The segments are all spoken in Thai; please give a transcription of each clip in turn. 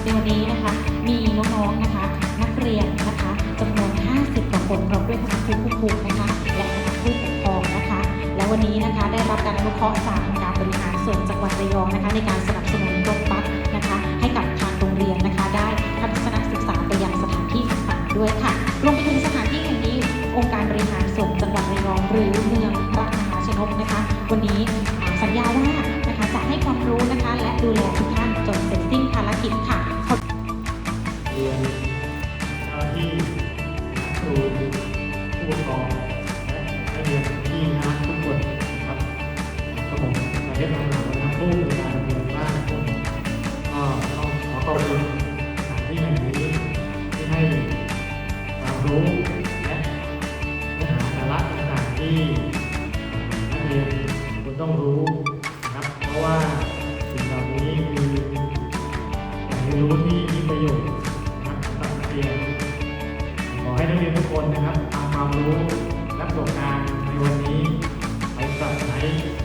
ในวันนี้นะคะมีน้องๆนะคะนักเรียนนะคะจำนวน50 กว่าคนพร้อมด้วยคณะครูผู้คุมนะคะและคณะผู้ปกครองนะคะและวันนี้นะคะได้รับการอนุเคราะห์จากองค์การบริหารส่วนจังหวัดระยองนะคะในการสนับสนุนรถบัสนะคะให้กับทางโรงเรียนนะคะได้ทัศนศึกษาไปยังสถานที่ต่างๆด้วยค่ะรวมไปถึงสถานที่แห่งนี้องค์การบริหารส่วนจังหวัดระยองหรือเมืองพระมหาชนกนะคะวันนี้สัญญาว่านะคะจะให้ความรู้นะคะและดูแลทุกท่านจนเสร็จสิ้นภารกิจค่ะเรียนเจ้าหน้าที่ครูผู้ปกครองและนักเรียนที่น่ารักทุกคนนะครับก็ผมประเทศเรานะครับผู้บริการโรงเรียนบ้านผมก็ต้องขอขอบคุณสถานที่แห่งนี้ที่ให้ความรู้และเนื้อหาสาระต่างๆที่นักเรียนคุณต้องรู้นะครับเพราะว่าสิ่งเหล่านี้คือการเรียนรู้ที่มีประโยชน์นะครับสำหรับนักเรียนขอให้นักเรียนทุกคนนะครับทำความรู้และประสบการณ์ในวันนี้ไปปรับใช้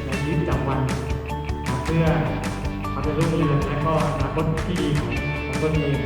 ในชีวิตประจำวันเพื่อความเป็นรุ่งเรืองและก็อนาคตที่ดีของตนเอง